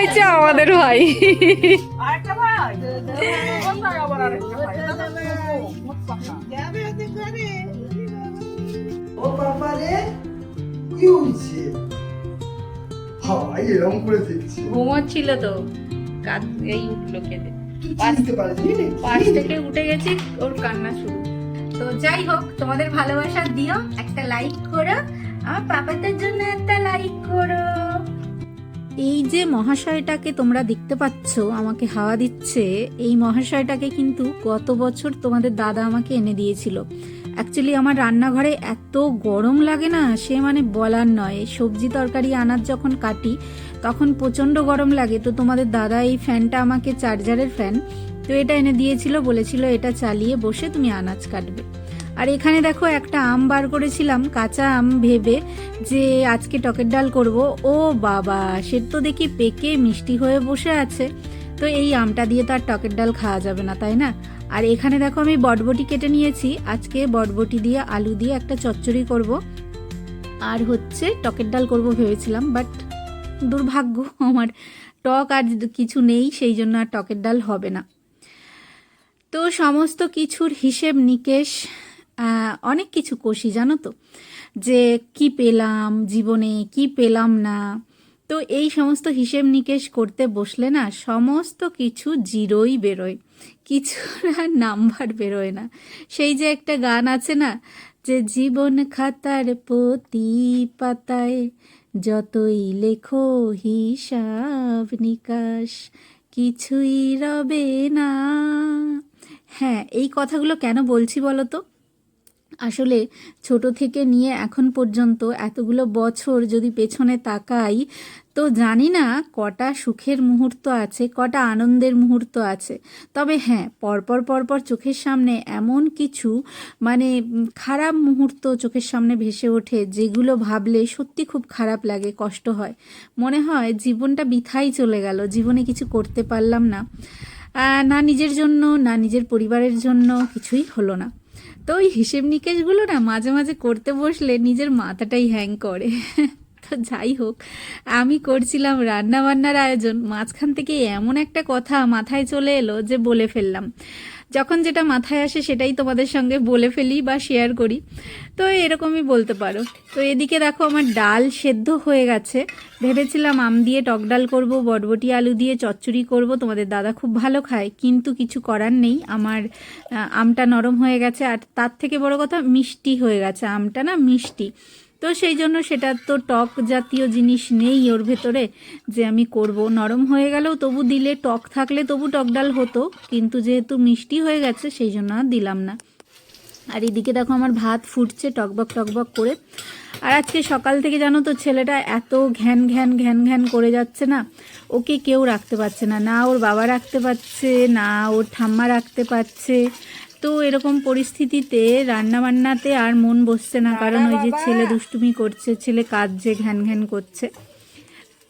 হয়েছে আমাদের ভাই। ও বাবা রে, কি হয়েছে? হাই এরকম করে দেখছি। ঘুমোচ্ছিল তো, এই উঠলো খেতে, তুই চিনতে পারলি না? পাশ থেকে উঠে গেছি, ওর কান্না শুরু। তো যাই হোক, তোমাদের ভালোবাসা দিও, একটা লাইক করো, আমার পাপাদের জন্য একটা লাইক করো। এই যে মহাশয়টাকে তোমরা দেখতে পাচ্ছ আমাকে হাওয়া দিচ্ছে, এই মহাশয়টাকে কিন্তু গত বছর তোমাদের দাদা আমাকে এনে দিয়েছিল। অ্যাকচুয়ালি আমার রান্নাঘরে এত গরম লাগে না, সে মানে বলার নয়। সবজি তরকারি আনাজ যখন কাটি তখন প্রচণ্ড গরম লাগে। তো তোমাদের দাদা এই ফ্যানটা আমাকে, চার্জারের ফ্যান, তো এটা এনে দিয়েছিল, বলেছিল এটা চালিয়ে বসে তুমি আনাজ কাটবে। আর এখানে দেখো একটা আম বার করেছিলাম, কাঁচা আম ভেবে যে আজকে টকের ডাল করব। ও বাবা, সে তো দেখি পেকে মিষ্টি হয়ে বসে আছে। তো এই আমটা দিয়ে তো আর টকের ডাল খাওয়া যাবে না, তাই না? আর এখানে দেখো আমি বটবটি কেটে নিয়েছি, আজকে বটবটি দিয়ে আলু দিয়ে একটা চচ্চড়ি করব, আর হচ্ছে টকের ডাল করব ভেবেছিলাম, বাট দুর্ভাগ্য আমার টক আর কিছু নেই, সেই জন্য আর টকের ডাল হবে না। তো সমস্ত কিছুর হিসেব নিকেশ, অনেক কিছু কষি জানো তো, যে কি পেলাম জীবনে, কি পেলাম না। তো এই সমস্ত হিসেব নিকেশ করতে বসলে না সমস্ত কিছু জিরোই বেরোয়, কিছু আর নাম্বার বেরোয় না। সেই যে একটা গান আছে না, যে জীবন খাতার প্রতি পাতায় যতই লেখো হিসাব নিকাশ কিছুই রবে না। হ্যাঁ, এই কথাগুলো কেন বলছি বলো তো? আসলে ছোট থেকে নিয়ে এখন পর্যন্ত এতগুলো বছর যদি পেছনে তাকাই, তো জানি না কটা সুখের মুহূর্ত আছে, কটা আনন্দের মুহূর্ত আছে। তবে হ্যাঁ, পরপর পরপর চোখের সামনে এমন কিছু মানে খারাপ মুহূর্ত চোখের সামনে ভেসে ওঠে, যেগুলো ভাবলে সত্যি খুব খারাপ লাগে, কষ্ট হয়। মনে হয় জীবনটা বৃথাই চলে গেল, জীবনে কিছু করতে পারলাম না, না নিজের জন্য না নিজের পরিবারের জন্য, কিছুই হলো না। তো ওই হিসেব নিকেশগুলো না মাঝে মাঝে করতে বসলে নিজের মাথাটাই হ্যাং করে। তো যাই হোক, আমি করছিলাম রান্না বান্নার আয়োজন, মাঝখান থেকে এমন একটা কথা মাথায় চলে এলো যে বলে ফেললাম। যখন যেটা মাথায় আসে সেটাই তোমাদের সঙ্গে বলে ফেলি বা শেয়ার করি, তো এরকমই বলতে পারো। তো এদিকে দেখো আমার ডাল সেদ্ধ হয়ে গেছে। ভেবেছিলাম আম দিয়ে টক ডাল করব, বটবটি আলু দিয়ে চচ্চড়ি করব, তোমাদের দাদা খুব ভালো খায়, কিন্তু কিছু করার নেই, আমার আমটা নরম হয়ে গেছে, আর তার থেকে বড় কথা মিষ্টি হয়ে গেছে, আমটা না মিষ্টি। তো সেই জন্য সেটা তো টক জাতীয় জিনিস নেই ওর ভেতরে যে আমি করব। নরম হয়ে গেলেও তবু দিলে, টক থাকলে তবু টক ডাল হতো, কিন্তু যেহেতু মিষ্টি হয়ে গেছে সেই জন্য আর দিলাম না। আর এদিকে দেখো আমার ভাত ফুটছে টকবক টকবক করে। আর আজকে সকাল থেকে জানো তো ছেলেটা এত ঘ্যান ঘ্যান ঘ্যান ঘ্যান করে যাচ্ছে না, ওকে কেউ রাখতে পারছে না, না ওর বাবা রাখতে পারছে, না ওর ঠাম্মা রাখতে পারছে। তো এরকম পরিস্থিতিতে রান্নাবান্নাতে আর মন বসছে না, কারণ ওই যে ছেলে দুষ্টুমি করছে, ছেলে কাঁদছে, ঘ্যান ঘ্যান করছে।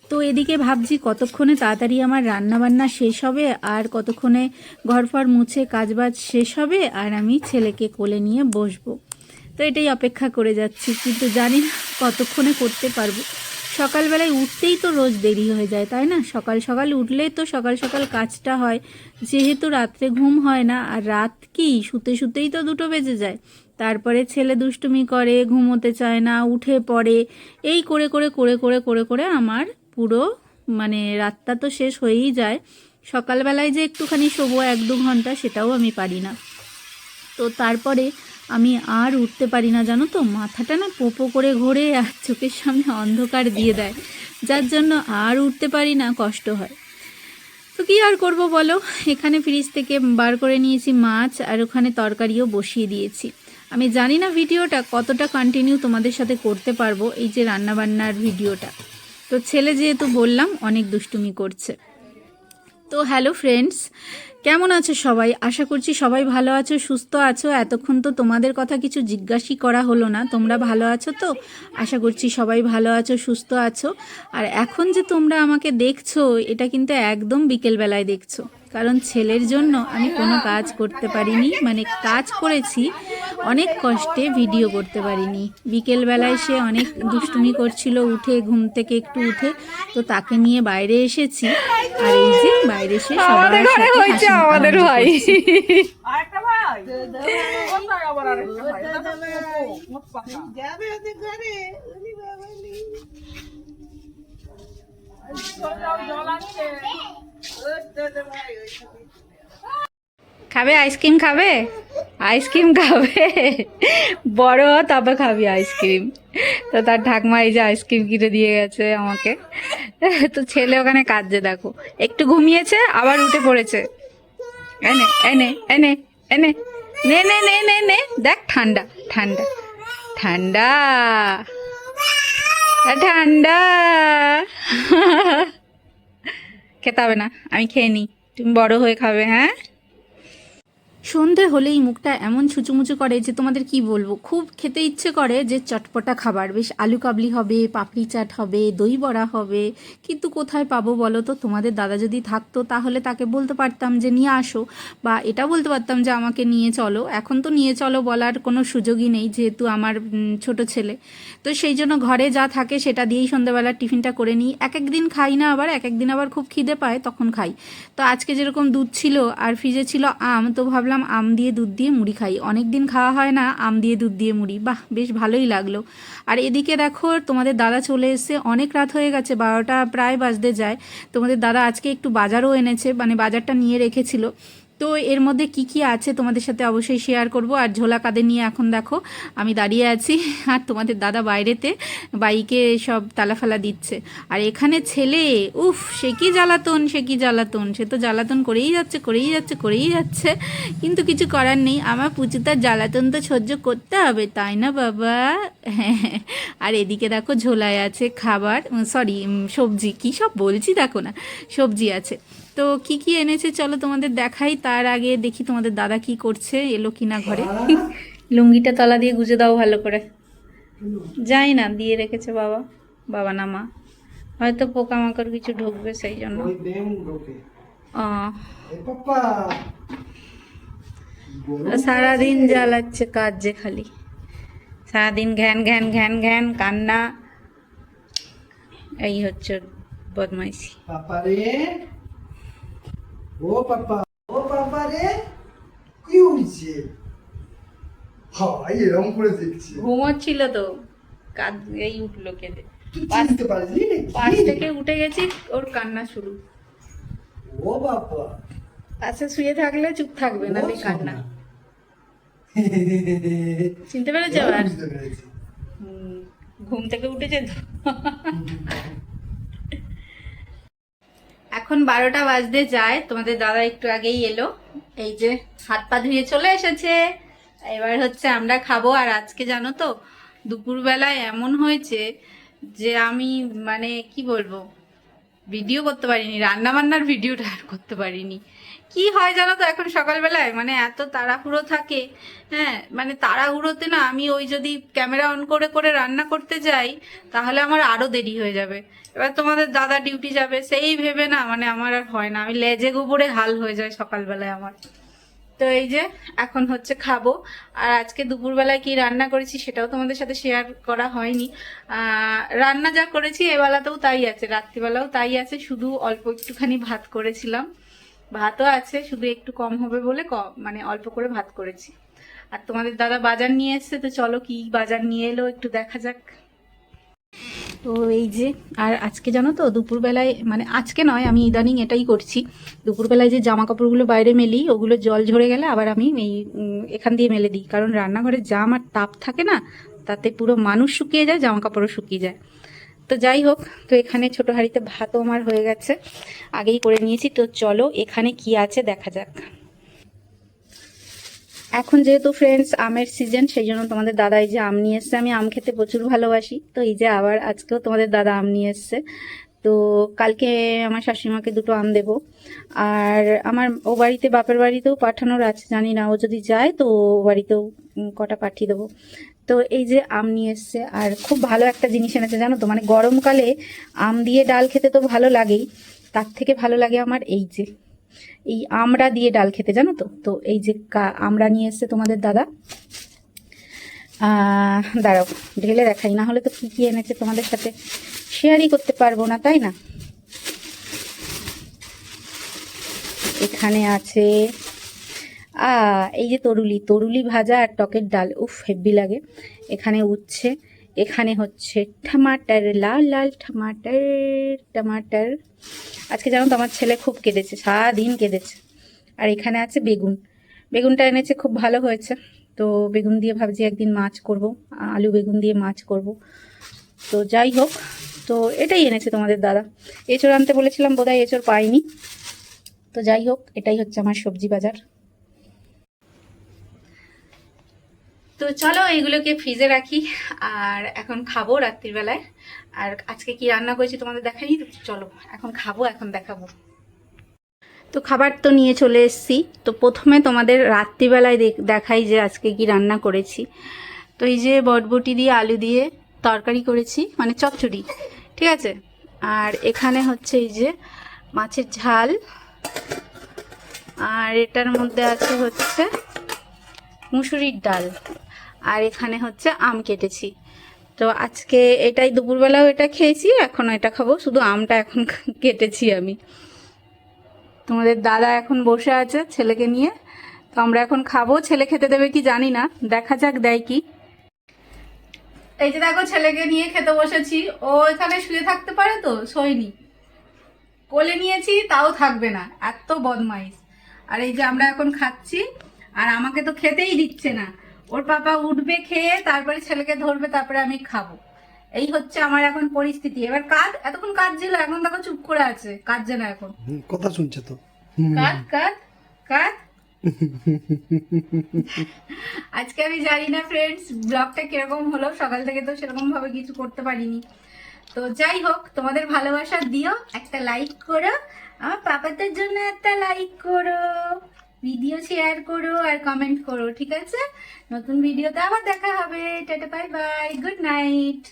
তো এদিকে ভাবছি কতক্ষণে তাড়াতাড়ি আমার রান্নাবান্না শেষ হবে, আর কতক্ষণে ঘরফর মুছে কাজবাজ শেষ হবে, আর আমি ছেলেকে কোলে নিয়ে বসবো। তো এটাই অপেক্ষা করে যাচ্ছি, কিন্তু জানি না কতক্ষণে করতে পারবো। সকালবেলায় উঠতেই তো রোজ দেরি হয়ে যায়, তাই না? সকাল সকাল উঠলেই তো সকাল সকাল কাজটা হয়, যেহেতু রাত্রে ঘুম হয় না, আর রাত কি শুতে শুতেই তো 2টো বেজে যায়। তারপরে ছেলে দুষ্টুমি করে, ঘুমোতে চায় না, উঠে পড়ে, এই করে করে করে করে করে করে আমার পুরো মানে রাতটা তো শেষ হয়েই যায়। সকালবেলায় যে একটুখানি শোবো 1-2 ঘন্টা, সেটাও আমি পারি না। তো তারপরে আমি আর উঠতে পারি না, জানো তো, মাথাটা না পোপো করে ঘোরে আর চোখের সামনে অন্ধকার দিয়ে দেয়, যার জন্য আর উঠতে পারি না, কষ্ট হয়। তো কী আর করব বলো, এখানে ফ্রিজ থেকে বার করে নিয়েছি মাছ, আর ওখানে তরকারিও বসিয়ে দিয়েছি। আমি জানি না ভিডিওটা কতটা কন্টিনিউ তোমাদের সাথে করতে পারবো, এই যে রান্নাবান্নার ভিডিওটা। তো ছেলে যেহেতু বললাম অনেক দুষ্টুমি করছে। তো হ্যালো ফ্রেন্ডস, কেমন আছো সবাই? আশা করছি সবাই ভালো আছো, সুস্থ আছো। এতক্ষণ তো তোমাদের কথা কিছু জিজ্ঞাসই করা হলো না, তোমরা ভালো আছো তো? আশা করছি সবাই ভালো আছো, সুস্থ আছো। আর এখন যে তোমরা আমাকে দেখছো, এটা কিন্তু একদম বিকেলবেলায় দেখছো, কারণ ছেলের জন্য আমি কোনো কাজ করতে পারিনি, মানে কাজ করেছি অনেক কষ্টে, ভিডিও করতে পারিনি। বিকেলবেলায় সে অনেক দুষ্টুমি করছিল, উঠে ঘুম থেকে একটু উঠে, তো তাকে নিয়ে বাইরে এসেছি। আর এই যে বাইরে এসে সবার সাথে হাসি আমাদের ভাই করছি। আরেকটা ভাই কোথায় আবার আরেকটা ভাই এটা তো মোট পাকা যাবে ওদের ঘরে উনি বাবা নি জল আছে ওই ভাই ওই খাবে আইসক্রিম? খাবে আইসক্রিম? খাবে বড় হ, তবে খাবি আইসক্রিম। তো তার ঠাকমা এই যে আইসক্রিম কিনে দিয়ে গেছে আমাকে। তো ছেলে ওখানে কাঁদছে, দেখো একটু ঘুমিয়েছে আবার উঠে পড়েছে। এনে এনে এনে এনে নে নে নে নে নে, দেখ ঠান্ডা ঠান্ডা ঠান্ডা ঠান্ডা। খেতে হবে না, আমি খেয়ে নিই, তুমি বড় হয়ে খাবে। হ্যাঁ, সন্ধে হলেই মুখটা এমন ছুচুমুচু করে যে তোমাদের কি বলবো, খুব খেতে ইচ্ছে করে যে চটপটা খাবার, বেশ আলু কাবলি হবে, পাপড়ি চাট হবে, দই বড়া হবে, কিন্তু কোথায় পাবো বলো তো? তোমাদের দাদা যদি থাকতো তাহলে তাকে বলতে পারতাম যে নিয়ে আসো, বা এটা বলতে পারতাম যে আমাকে নিয়ে চলো। এখন তো নিয়ে চলো বলার কোনো সুযোগই নেই, যেহেতু আমার ছোট ছেলে। তো সেই জন্য ঘরে যা থাকে সেটা দিয়েই সন্ধ্যাবেলার টিফিনটা করে নিই। এক এক দিন খাই না, আবার এক এক দিন আবার খুব খিদে পায় তখন খাই। তো আজকে যেরকম দুধ ছিল আর ফ্রিজে ছিল আম, তো ভাবলাম আম দিয়ে দুধ দিয়ে মুড়ি খাই, অনেক দিন খাওয়া হয় না আম দিয়ে দুধ দিয়ে মুড়ি, বাহ বেশ ভালোই লাগলো। আর এদিকে দেখো তোমাদের দাদা চলে এসে, অনেক রাত হয়ে গেছে, 12টা প্রায় বাজতে যায়। তোমাদের দাদা আজকে একটু বাজারও এনেছে, মানে বাজারটা নিয়ে রেখেছিল। তো এর মধ্যে কি কি আছে তোমাদের সাথে অবশ্যই শেয়ার করব। আর ঝোলা কাঁধে নিয়ে এখন দেখো আমি দাঁড়িয়ে আছি, আর তোমাদের দাদা বাইরেতে বাইকে সব তালাফালা দিচ্ছে। আর এখানে ছেলে, উফ সে কি জ্বালাতন, সে কি জ্বালাতন, সে তো জ্বালাতন করেই যাচ্ছে করেই যাচ্ছে করেই যাচ্ছে, কিন্তু কিছু করার নেই, আমার পুচুতার জ্বালাতন তো সহ্য করতে হবে, তাই না বাবা? হ্যাঁ। আর এদিকে দেখো ঝোলায় আছে খাবার, সরি সবজি, কী সব বলছি দেখো না, সবজি আছে। তো কি কি এনেছে চলো তোমাদের দেখাই, তার আগে দেখি তোমাদের দাদা কি করছে, এলো কিনা ঘরে। লুঙ্গিটা তলা দিয়ে গুজে দাও ভালো করে, যাই না দিয়ে রেখেছে বাবা, বাবা না মা, হয়তো পোকামাকড় কিছু ঢুকবে সেই জন্য। ওই বেম ঢোকে ও এ পাপা সারাদিন জ্বালাচ্ছে কাজ যে, খালি সারাদিন ঘ্যান ঘ্যান ঘ্যান ঘ্যান কান্না, এই হচ্ছে ওর বদমাইশি। পাপা রে, ও পাপা, ও পাপা রে, কি হয়েছে? হাই এরকম করে দেখছি ঘুমোচ্ছিল তো, কাজ এই উঠলো কেঁদে, তুই চিনতে পারলি পাশ নাকি? থেকে উঠে গেছি, ওর কান্না শুরু। ও বাবা, পাশে শুয়ে থাকলে চুপ থাকবে, নালে কান্না। চিনতে পেরেছো এবার আবার? বুঝতে পেরেছি। ঘুম থেকে উঠেছে তো। এখন 12টা বাজতে যায়, তোমাদের দাদা একটু আগেই এলো, এই যে হাত পা ধুয়ে চলে এসেছে। এবার হচ্ছে আমরা খাবো। আর আজকে জানো তো দুপুরবেলায় এমন হয়েছে যে আমি মানে কি বলবো, ভিডিও করতে পারিনি, রান্না বান্নার ভিডিওটা আর করতে পারিনি। কি হয় জানো তো এখন সকালবেলায়, মানে এত তাড়াহুড়ো থাকে, হ্যাঁ মানে তাড়াহুড়োতে না আমি ওই যদি ক্যামেরা অন করে করে রান্না করতে যাই তাহলে আমার আরো দেরি হয়ে যাবে। এবার তোমাদের দাদা ডিউটি যাবে সেই ভেবে না, মানে আমার আর হয় না, আমি লেজে গোবরে হাল হয়ে যায় সকালবেলায় আমার। তো এই যে এখন হচ্ছে খাবো। আর আজকে দুপুরবেলায় কি রান্না করেছি সেটাও তোমাদের সাথে শেয়ার করা হয়নি। রান্না যা করেছি এবেলাতেও তাই আছে, রাত্রিবেলাও তাই আছে, শুধু অল্প একটুখানি ভাত করেছিলাম, ভাতও আছে, শুধু একটু কম হবে বলে মানে অল্প করে ভাত করেছি। আর তোমাদের দাদা বাজার নিয়ে এসছে, তো চলো কি বাজার নিয়ে এলো একটু দেখা যাক। তো এই যে, আর আজকে জানো তো দুপুরবেলায়, মানে আজকে নয় আমি ইদানিং এটাই করছি, দুপুরবেলায় যে জামা কাপড়গুলো বাইরে মেলি ওগুলো জল ঝরে গেলে আবার আমি এই এখান দিয়ে মেলে দিই, কারণ রান্নাঘরে জাম আর তাপ থাকে না, তাতে পুরো মানুষ শুকিয়ে যায়, জামা কাপড়ও শুকিয়ে যায়। তো যাই হোক, তো এখানে ছোট হাঁড়িতে ভাতও আমার হয়ে গেছে, আগেই করে নিয়েছি। তো চলো এখানে কি আছে দেখা যাক। এখন যেহেতু ফ্রেন্ডস আমের সিজন, সেই জন্য তোমাদের দাদা এই যে আম নিয়ে এসছে, আমি আম খেতে প্রচুর ভালোবাসি, তো এই যে আবার আজকেও তোমাদের দাদা আম নিয়ে এসছে। তো কালকে আমার শাশুড়িমাকে 2টো আম দেবো। আর আমার ও বাড়িতে বাপের বাড়িতেও পাঠানোর আছে, জানি না ও যদি যায় তো ও বাড়িতেও কটা পাঠিয়ে দেবো। তো এই যে আম নিয়ে এসছে, আর খুব ভালো একটা জিনিস এনেছে জানো তো, মানে গরমকালে আম দিয়ে ডাল খেতে তো ভালো লাগেই, তার থেকে ভালো লাগে আমার এই যে এই আমড়া দিয়ে ডাল খেতে, জানো তো। তো এই যে আমড়া নিয়ে এসছে তোমাদের দাদা। দাঁড়াও ঢেলে দেখাই, না হলে তো কি কি এনেছে তোমাদের সাথে শেয়ারই করতে পারবো না, তাই না। এখানে আছে এই যে তরুলি ভাজা আর টকের ডাল, উফ হেব্বি লাগে। এখানে উচ্ছে, এখানে হচ্ছে টমাটার, লাল লাল টমাটার। আজকে জানো তো আমার ছেলে খুব কেঁদেছে, সারাদিন কেঁদেছে। আর এখানে আছে বেগুনটা এনেছে, খুব ভালো হয়েছে। তো বেগুন দিয়ে ভাবছি একদিন মাছ করব, আলু বেগুন দিয়ে মাছ করব। তো যাই হোক, তো এটাই এনেছে তোমাদের দাদা। এঁচড় আনতে বলেছিলাম, বোধহয় এঁচড় পাইনি। তো যাই হোক, এটাই হচ্ছে আমার সবজি বাজার। তো চলো এগুলোকে ফ্রিজে রাখি, আর এখন খাবো রাত্রিবেলায়। আর আজকে কি রান্না করেছি তোমাদের দেখাই, চলো এখন খাবো, এখন দেখাবো। তো খাবার তো নিয়ে চলে এসেছি। তো প্রথমে তোমাদের রাত্রিবেলায় দেখাই যে আজকে কি রান্না করেছি। তো এই যে বটবটি দিয়ে আলু দিয়ে তরকারি করেছি, মানে চচ্চড়ি, ঠিক আছে। আর এখানে হচ্ছে এই যে মাছের ঝাল, আর এটার মধ্যে আছে হচ্ছে মুসুরির ডাল, আর এখানে হচ্ছে আম কেটেছি। তো আজকে এটাই দুপুরবেলাও এটা খেয়েছি, এখন এটা খাবো, শুধু আমটা এখন কেটেছি আমি। তোমাদের দাদা এখন বসে আছে ছেলেকে নিয়ে, তো আমরা এখন খাবো। ছেলে খেতে দেবে কি জানি না, দেখা যাক দেয় কি। এই যে দেখো ছেলেকে নিয়ে খেতে বসেছি, ও এখানে শুয়ে থাকতে পারে, তো শোয়নি, কোলে নিয়েছি তাও থাকবে না, এত বদমাইশ। আর এই যে আমরা এখন খাচ্ছি, আর আমাকে তো খেতেই দিচ্ছে না। ওর পাপা উঠবে, খেয়ে তারপরে ছেলেকে ধরবে, তারপরে আমি খাবো। এই হচ্ছে আমার এখন পরিস্থিতি। এবার এতক্ষণ কাঁদছিল, এখন দেখো চুপ করে আছে, কাঁদছে না এখন। কথা শুনছে তো। কাঁদ। আজকে আমি জানি না ফ্রেন্ডস ব্লগটা কিরকম হলো, সকাল থেকে তো সেরকম ভাবে কিছু করতে পারিনি। তো যাই হোক, তোমাদের ভালোবাসা দিও, একটা লাইক করো, আমার পাপাদের জন্য একটা লাইক করো, ভিডিও শেয়ার করো আর কমেন্ট করো, ঠিক আছে। নতুন ভিডিওতে আবার দেখা হবে। Tata, bye bye, good night.